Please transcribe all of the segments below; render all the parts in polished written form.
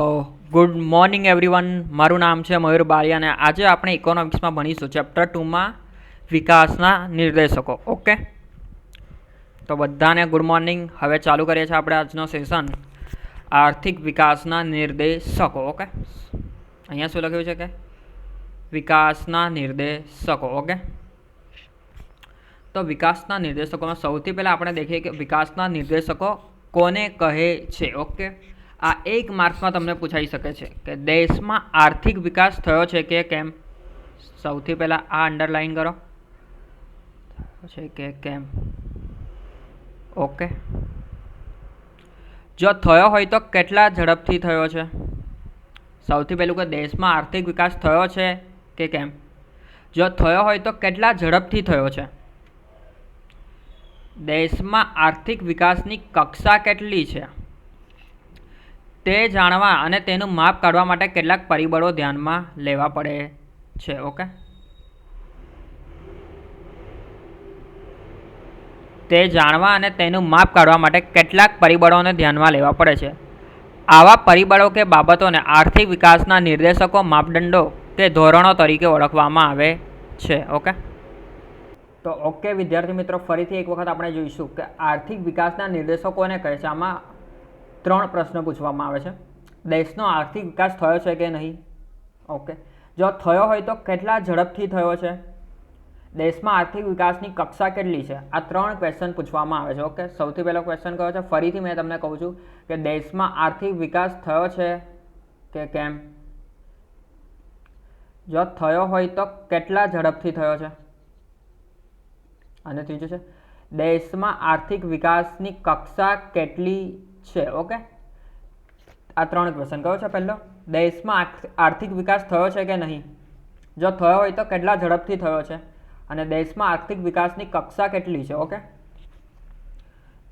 સો good morning everyone. મારું નામ છે મયુર બારિયા અને આજે આપણે ઇકોનોમિક્સમાં ભણીશું ચેપ્ટર 2માં વિકાસના નિર્દેશકો. ઓકે, તો બધાને ગુડ મોર્નિંગ. હવે ચાલુ કરીએ છીએ આપણે આજનો સેશન આર્થિક વિકાસના નિર્દેશકો. ઓકે, અહીંયા શું લખ્યું છે કે વિકાસના નિર્દેશકો. ઓકે, તો વિકાસના નિર્દેશકોમાં સૌથી પહેલાં આપણે દેખીએ કે વિકાસના નિર્દેશકો કોને કહે છે. ઓકે, આ 1 માર્ક્સમાં તમને પૂછાઈ શકે છે કે દેશમાં આર્થિક વિકાસ થયો છે કે કેમ. સૌથી પહેલાં આ અંડરલાઇન કરો છે કે કેમ. ઓકે, જો થયો હોય તો કેટલા ઝડપથી થયો છે. સૌથી પહેલું કે દેશમાં આર્થિક વિકાસ થયો છે કે કેમ. જો થયો હોય તો કેટલા ઝડપથી થયો છે. દેશમાં આર્થિક વિકાસની કક્ષા કેટલી છે તે જાણવા અને તેનું માપ કાઢવા માટે કેટલાક પરિબળો ધ્યાનમાં લેવા પડે છે. ઓકે, તે જાણવા અને તેનું માપ કાઢવા માટે કેટલાક પરિબળોને ધ્યાનમાં લેવા પડે છે. આવા પરિબળો કે બાબતોને આર્થિક વિકાસના નિર્દેશકો, માપદંડો કે ધોરણો તરીકે ઓળખવામાં આવે છે. ઓકે, તો ઓકે વિદ્યાર્થી મિત્રો, ફરીથી એક વખત આપણે જોઈશું કે આર્થિક વિકાસના નિર્દેશકોને કહે છે. આમાં 3 પ્રશ્ન પૂછવામાં આવે છે. દેશનો આર્થિક વિકાસ થયો છે કે નહીં. ઓકે, જો થયો હોય તો કેટલા ઝડપથી થયો છે. દેશમાં આર્થિક વિકાસની કક્ષા કેટલી છે. આ 3 ક્વેશ્ચન પૂછવામાં આવે છે. ઓકે, સૌથી પહેલો ક્વેશ્ચન કયો છે, ફરીથી મેં તમને કહું છું કે દેશમાં આર્થિક વિકાસ થયો છે કે કેમ. જો થયો હોય તો કેટલા ઝડપથી થયો છે. અને ત્રીજું છે દેશમાં આર્થિક વિકાસની કક્ષા કેટલી છે. ઓકે, આ 3 ક્વેશ્ચન કયો છે. પહેલો, દેશમાં આર્થિક વિકાસ થયો છે કે નહીં. જો થયો હોય તો કેટલા ઝડપથી થયો છે. અને દેશમાં આર્થિક વિકાસની કક્ષા કેટલી છે. ઓકે,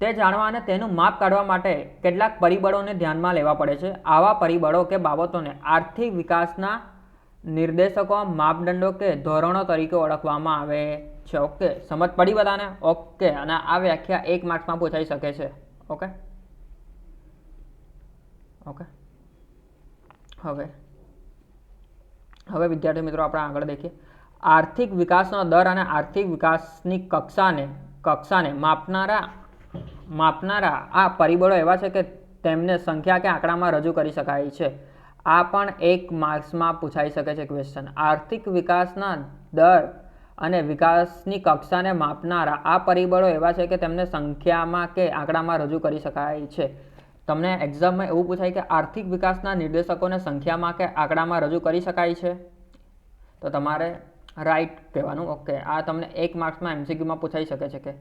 તે જાણવા અને તેનું માપ કાઢવા માટે કેટલાક પરિબળોને ધ્યાનમાં લેવા પડે છે. આવા પરિબળો કે બાબતોને આર્થિક વિકાસના નિર્દેશકો, માપદંડો કે ધોરણો તરીકે ઓળખવામાં આવે છે. ઓકે, સમજ પડી બધાને. ઓકે, અને આ વ્યાખ્યા 1 માર્ક્સમાં પૂછાઈ શકે છે. ઓકે ઓકે હવે વિદ્યાર્થી મિત્રો આપણે આગળ દેખીએ. આર્થિક વિકાસનો દર અને આર્થિક વિકાસની કક્ષાને માપનારા આ પરિબળો એવા છે કે તેમને સંખ્યા કે આંકડામાં રજૂ કરી શકાય છે. આ પણ 1 માર્ક્સમાં પૂછાઈ શકે છે ક્વેશ્ચન. આર્થિક વિકાસના દર અને વિકાસની કક્ષાને માપનારા આ પરિબળો એવા છે કે તેમને સંખ્યામાં કે આંકડામાં રજૂ કરી શકાય છે. તમને એક્ઝામમાં એવું પૂછાય કે આર્થિક વિકાસના નિર્દેશકોને સંખ્યામાં કે આંકડામાં રજૂ કરી શકાય છે, તો તમારે રાઈટ કહેવાનું. ઓકે, આ તમને 1 માર્ક્સમાં MCQમાં પૂછાઈ શકે છે કે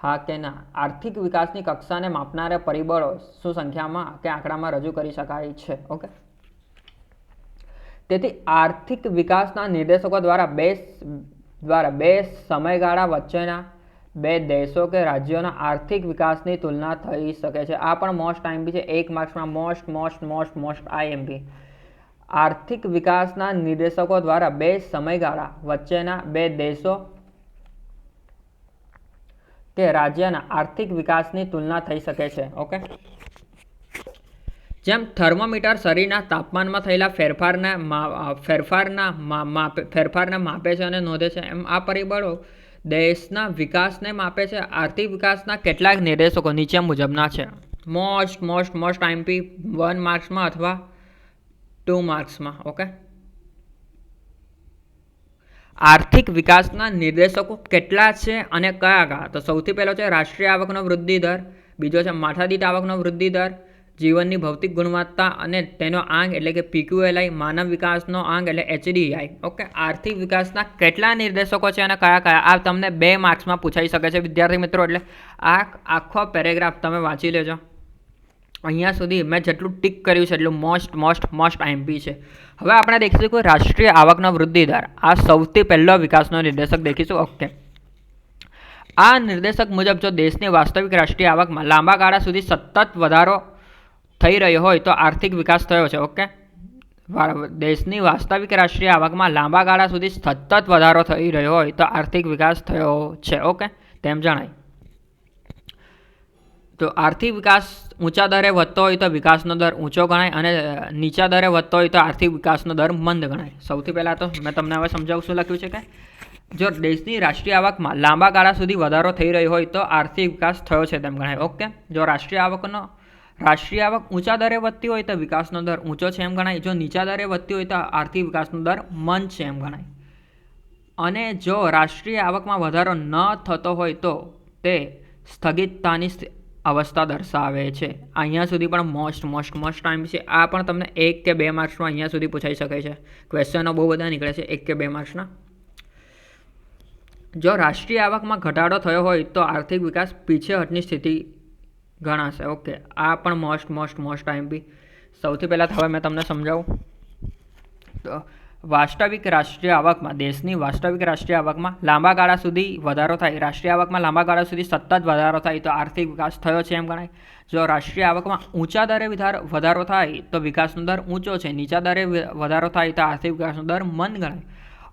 હા કે ના. આર્થિક વિકાસની કક્ષાને માપનારા પરિબળો શું સંખ્યામાં કે આંકડામાં રજૂ કરી શકાય છે. ઓકે, તેથી આર્થિક વિકાસના નિર્દેશકો દ્વારા બે સમયગાળા વચ્ચેના 2 દેશો કે રાજ્યોના આર્થિક વિકાસની તુલના થઈ શકે છે. આ પણ મોસ્ટ IMP છે. 1 માર્ક્સમાં મોસ્ટ IMP. આર્થિક વિકાસના નિર્દેશકો દ્વારા 2 સમયગાળા વચ્ચેના 2 દેશો કે રાજ્યના આર્થિક વિકાસની તુલના થઈ શકે છે. ઓકે, જેમ થર્મોમીટર શરીરના તાપમાનમાં થયેલા ફેરફારને માપે છે અને નોંધે છે, એમ આ પરિબળો દેશના વિકાસને માપે છે. આર્થિક વિકાસના કેટલાક નિર્દેશકો નીચે મુજબના છે. મોસ્ટ IMP 1 માર્ક્સમાં અથવા 2 માર્ક્સમાં. ઓકે, આર્થિક વિકાસના નિર્દેશકો કેટલા છે અને કયા. તો સૌથી પહેલો છે રાષ્ટ્રીય આવકનો વૃદ્ધિ દર. બીજો છે માથાદીઠ આવકનો વૃદ્ધિ દર. જીવનની ભૌતિક ગુણવત્તા અને તેનો આંક એટલે કે PQLI. માનવ વિકાસનો આંક એટલે HDI. ઓકે, આર્થિક વિકાસના કેટલા નિર્દેશકો છે અને કયા. આ તમને 2 માર્ક્સમાં પૂછાઈ શકે છે વિદ્યાર્થી મિત્રો. એટલે આ આખો પેરેગ્રાફ તમે વાંચી લેજો. અહીંયા સુધી મેં જેટલું ટીક કર્યું છે એટલું મોસ્ટ IMP છે. હવે આપણે દેખીશું કે રાષ્ટ્રીય આવકનો વૃદ્ધિ દર. આ સૌથી પહેલો વિકાસનો નિર્દેશક દેખીશું. ઓકે, આ નિર્દેશક મુજબ જો દેશની વાસ્તવિક રાષ્ટ્રીય આવકમાં લાંબા ગાળા સુધી સતત વધારો થઈ રહ્યો હોય તો આર્થિક વિકાસ થયો છે. ઓકે, દેશની વાસ્તવિક રાષ્ટ્રીય આવકમાં લાંબા ગાળા સુધી સતત વધારો થઈ રહ્યો હોય તો આર્થિક વિકાસ થયો છે. ઓકે, તેમ જણાય. તો આર્થિક વિકાસ ઊંચા દરે વધતો હોય તો વિકાસનો દર ઊંચો ગણાય અને નીચા દરે વધતો હોય તો આર્થિક વિકાસનો દર મંદ ગણાય. સૌથી પહેલાં તો મેં તમને હવે સમજાવું શું લખ્યું છે કે જો દેશની રાષ્ટ્રીય આવકમાં લાંબા ગાળા સુધી વધારો થઈ રહ્યો હોય તો આર્થિક વિકાસ થયો છે તેમ ગણાય. ઓકે, જો રાષ્ટ્રીય આવક ઊંચા દરે વધતી હોય તો વિકાસનો દર ઊંચો છે એમ ગણાય. જો નીચા દરે વધતી હોય તો આર્થિક વિકાસનો દર મંદ છે એમ ગણાય. અને જો રાષ્ટ્રીય આવકમાં વધારો ન થતો હોય તો તે સ્થગિતતાની અવસ્થા દર્શાવે છે. અહીંયા સુધી પણ મોસ્ટ ટાઈમ છે. આ પણ તમને 1 કે 2 માર્ક્સમાં અહીંયા સુધી પૂછાઈ શકે છે. ક્વેશ્ચનો બહુ બધા નીકળે છે 1 કે 2 માર્ક્સના. જો રાષ્ટ્રીય આવકમાં ઘટાડો થયો હોય તો આર્થિક વિકાસ પીછેહટની સ્થિતિ ગણાશે. ઓકે, આ પણ મોસ્ટ ટાઈમ બી. સૌથી પહેલાં હવે મેં તમને સમજાવું તો વાસ્તવિક રાષ્ટ્રીય આવકમાં દેશની વાસ્તવિક રાષ્ટ્રીય આવકમાં લાંબા ગાળા સુધી વધારો થાય. રાષ્ટ્રીય આવકમાં લાંબા ગાળા સુધી સતત વધારો થાય તો આર્થિક વિકાસ થયો છે એમ ગણાય. જો રાષ્ટ્રીય આવકમાં ઊંચા દરે વધારો થાય તો વિકાસનો દર ઊંચો છે. નીચા દરે વધારો થાય તો આર્થિક વિકાસનો દર મંદ ગણાય.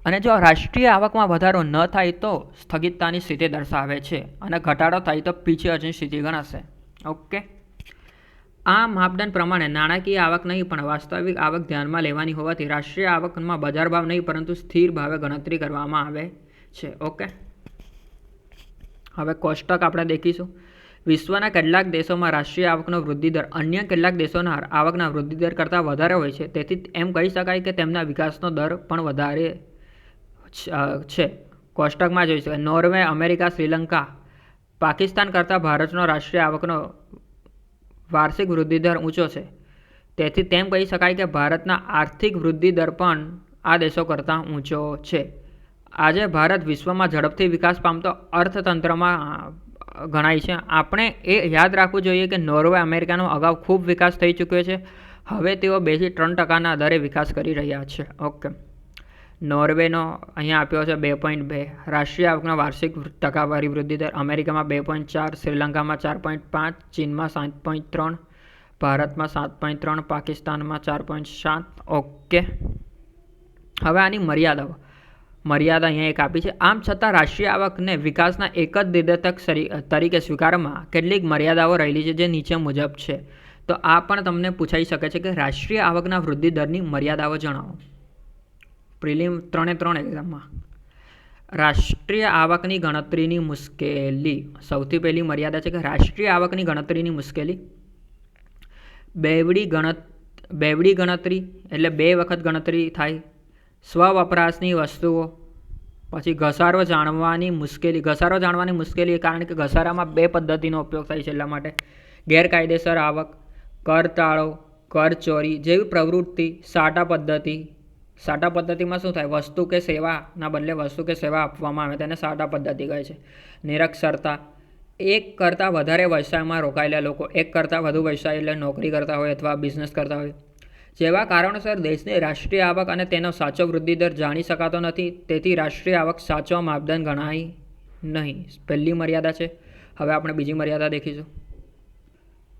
અને જો રાષ્ટ્રીય આવકમાં વધારો ન થાય તો સ્થગિતતાની સ્થિતિ દર્શાવે છે અને ઘટાડો થાય તો પીછેહટની સ્થિતિ ગણાશે. ઓકે, આ માપદંડ પ્રમાણે નાણાકીય આવક નહીં પણ વાસ્તવિક આવક ધ્યાનમાં લેવાની હોવાથી રાષ્ટ્રીય આવકમાં બજાર ભાવ નહીં પરંતુ સ્થિર ભાવે ગણતરી કરવામાં આવે છે. ઓકે, હવે કોષ્ટક આપણે દેખીશું. વિશ્વના કેટલાક દેશોમાં રાષ્ટ્રીય આવકનો વૃદ્ધિદર અન્ય કેટલાક દેશોના આવકના વૃદ્ધિદર કરતાં વધારે હોય છે. તેથી એમ કહી શકાય કે તેમના વિકાસનો દર પણ વધારે છે. કોષ્ટકમાં જોઈશું નોર્વે, અમેરિકા, શ્રીલંકા, પાકિસ્તાન કરતાં ભારતનો રાષ્ટ્રીય આવકનો વાર્ષિક વૃદ્ધિદર ઊંચો છે. તેથી તેમ કહી શકાય કે ભારતના આર્થિક વૃદ્ધિ દર પણ આ દેશો કરતાં ઊંચો છે. આજે ભારત વિશ્વમાં ઝડપથી વિકાસ પામતો અર્થતંત્રમાં ગણાય છે. આપણે એ યાદ રાખવું જોઈએ કે નોર્વે, અમેરિકાનો અગાઉ ખૂબ વિકાસ થઈ ચૂક્યો છે. હવે તેઓ 2 થી 3% દરે વિકાસ કરી રહ્યા છે. ઓકે, નોર્વેનો અહીંયા આપ્યો છે 2.2 રાષ્ટ્રીય આવકનો વાર્ષિક ટકાવારી વૃદ્ધિ દર. અમેરિકામાં 2.4, શ્રીલંકામાં 4.5, ચીનમાં 7.3, ભારતમાં 7.3, પાકિસ્તાનમાં 4.7. ઓકે, હવે આની મર્યાદા અહીંયા એક આપી છે. આમ છતાં રાષ્ટ્રીય આવકને વિકાસના એક જ નિર્દેશક તરીકે સ્વીકારવામાં કેટલીક મર્યાદાઓ રહેલી છે જે નીચે મુજબ છે. તો આ પણ તમને પૂછાઈ શકે છે કે રાષ્ટ્રીય આવકના વૃદ્ધિ દરની મર્યાદાઓ જણાવો. પ્રિલિમ 3 એક્ઝામમાં રાષ્ટ્રીય આવકની ગણતરીની મુશ્કેલી. સૌથી પહેલી મર્યાદા છે કે રાષ્ટ્રીય આવકની ગણતરીની મુશ્કેલી. બેવડી ગણતરી એટલે 2 વખત ગણતરી થાય. સ્વવપરાશની વસ્તુઓ. પછી ઘસારો જાણવાની મુશ્કેલી કારણ કે ઘસારામાં 2 પદ્ધતિનો ઉપયોગ થાય છે એટલા માટે. ગેરકાયદેસર આવક, કરતાળો, કરચોરી જેવી પ્રવૃત્તિ. સાટા પદ્ધતિમાં શું થાય? વસ્તુ કે સેવાના બદલે વસ્તુ કે સેવા આપવામાં આવે તેને સાટા પદ્ધતિ કહે છે. નિરક્ષરતા. એક કરતાં વધારે વ્યવસાયમાં રોકાયેલા લોકો. એક કરતાં વધુ વ્યવસાય એટલે નોકરી કરતા હોય અથવા બિઝનેસ કરતા હોય. જેવા કારણોસર દેશની રાષ્ટ્રીય આવક અને તેનો સાચો વૃદ્ધિ દર જાણી શકાતો નથી. તેથી રાષ્ટ્રીય આવક સાચો માપદંડ ગણાય નહીં. પહેલી મર્યાદા છે. હવે આપણે બીજી મર્યાદા દેખીશું.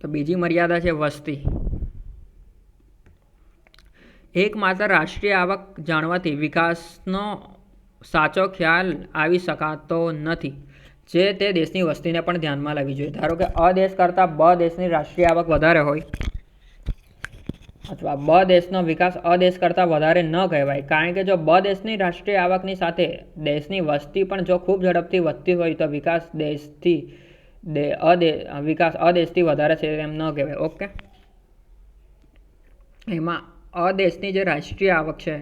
તો બીજી મર્યાદા છે વસ્તી. એકમાત્ર રાષ્ટ્રીય આવક જાણવાથી વિકાસનો સાચો ખ્યાલ આવી શકાતો નથી જે તે દેશની વસ્તીને પણ ધ્યાનમાં લેવી જોઈએ. ધારો કે અ દેશ કરતાં બ દેશની રાષ્ટ્રીય આવક વધારે હોય અથવા બ દેશનો વિકાસ અ દેશ કરતાં વધારે ન કહેવાય. કારણ કે જો બ દેશની રાષ્ટ્રીય આવકની સાથે દેશની વસ્તી પણ જો ખૂબ ઝડપથી વધતી હોય તો વિકાસ અ દેશથી વધારે છે એમ ન કહેવાય. ઓકે, એમાં અ દેશની જે રાષ્ટ્રીય આવક છે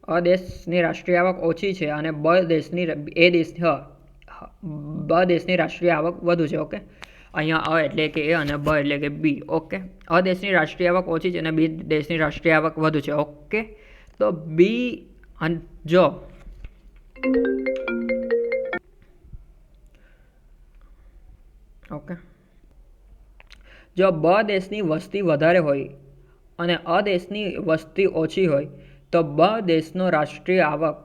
અ દેશની રાષ્ટ્રીય આવક ઓછી છે અને બ દેશની રાષ્ટ્રીય આવક વધુ છે. ઓકે, અહીંયા અ એટલે કે એ અને બ એટલે કે બી. ઓકે, અ દેશની રાષ્ટ્રીય આવક ઓછી છે અને બી દેશની રાષ્ટ્રીય આવક વધુ છે. ઓકે, તો બી જો બ દેશની વસ્તી વધારે હોય અને અ દેશની વસ્તી ઓછી હોય તો બ દેશનો રાષ્ટ્રીય આવક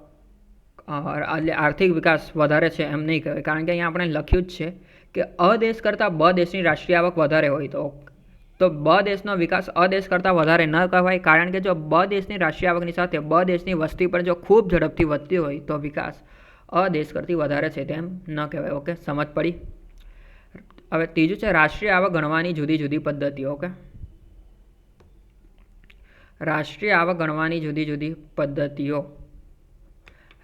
આર્થિક વિકાસ વધારે છે એમ નહીં કહેવાય. કારણ કે અહીંયા આપણે લખ્યું જ છે કે અ દેશ કરતાં બ દેશની રાષ્ટ્રીય આવક વધારે હોય તો બ દેશનો વિકાસ અ દેશ કરતાં વધારે ન કહેવાય. કારણ કે જો બ દેશની રાષ્ટ્રીય આવકની સાથે બ દેશની વસ્તી પણ જો ખૂબ ઝડપથી વધતી હોય તો વિકાસ અ દેશ કરતી વધારે છે તેમ ન કહેવાય. ઓકે, સમજ પડી. હવે ત્રીજું છે રાષ્ટ્રીય આવક ગણવાની જુદી જુદી પદ્ધતિઓ. ઓકે, રાષ્ટ્રીય આવક ગણવાની જુદી જુદી પદ્ધતિઓ.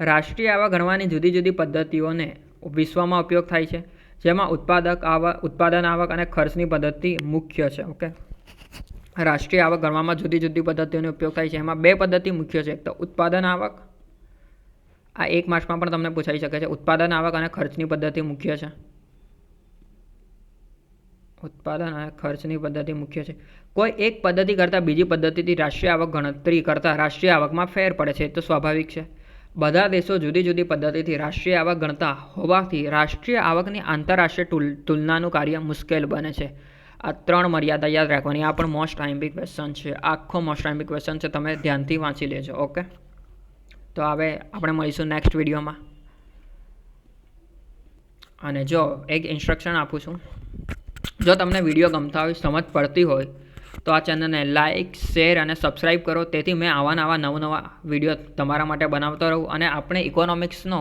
રાષ્ટ્રીય આવક ગણવાની જુદી જુદી પદ્ધતિઓને વિશ્વમાં ઉપયોગ થાય છે, જેમાં ઉત્પાદન આવક અને ખર્ચની પદ્ધતિ મુખ્ય છે. ઓકે, રાષ્ટ્રીય આવક ગણવામાં જુદી જુદી પદ્ધતિઓનો ઉપયોગ થાય છે. એમાં બે પદ્ધતિ મુખ્ય છે. એક તો ઉત્પાદન આવક, આ 1 માર્ક્સમાં પણ તમને પૂછાઈ શકે છે. ઉત્પાદન આવક અને ખર્ચની પદ્ધતિ મુખ્ય છે. ઉત્પાદન અને ખર્ચની પદ્ધતિ મુખ્ય છે. કોઈ એક પદ્ધતિ કરતાં બીજી પદ્ધતિથી રાષ્ટ્રીય આવક ગણતરી કરતાં રાષ્ટ્રીય આવકમાં ફેર પડે છે, તો સ્વાભાવિક છે. બધા દેશો જુદી જુદી પદ્ધતિથી રાષ્ટ્રીય આવક ગણતા હોવાથી રાષ્ટ્રીય આવકની આંતરરાષ્ટ્રીય તુલનાનું કાર્ય મુશ્કેલ બને છે. આ 3 મર્યાદા યાદ રાખવાની. આ પણ મોસ્ટ આઈમ્પી ક્વેશ્ચન છે. આખો મોસ્ટ આઈમ્પી ક્વેશ્ચન છે, તમે ધ્યાનથી વાંચી લેજો. ઓકે, તો હવે આપણે મળીશું નેક્સ્ટ વિડીયોમાં. અને જો એક ઇન્સ્ટ્રક્શન આપું છું, જો તમને વિડીયો ગમતા હોય, સમજ પડતી હોય, તો આ ચેનલને લાઇક, શેર અને સબસ્ક્રાઈબ કરો. તેથી મેં આવા નવા વિડીયો તમારા માટે બનાવતો રહું અને આપણે ઇકોનોમિક્સનો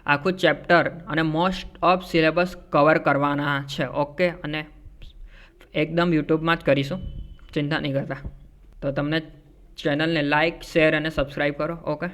આખું ચેપ્ટર અને મોસ્ટ ઓફ સિલેબસ કવર કરવાના છે. ઓકે, અને એકદમ યુટ્યુબમાં જ કરીશું, ચિંતા નહીં કરતા. તો તમને ચેનલને લાઇક, શેર અને સબસ્ક્રાઈબ કરો. ઓકે.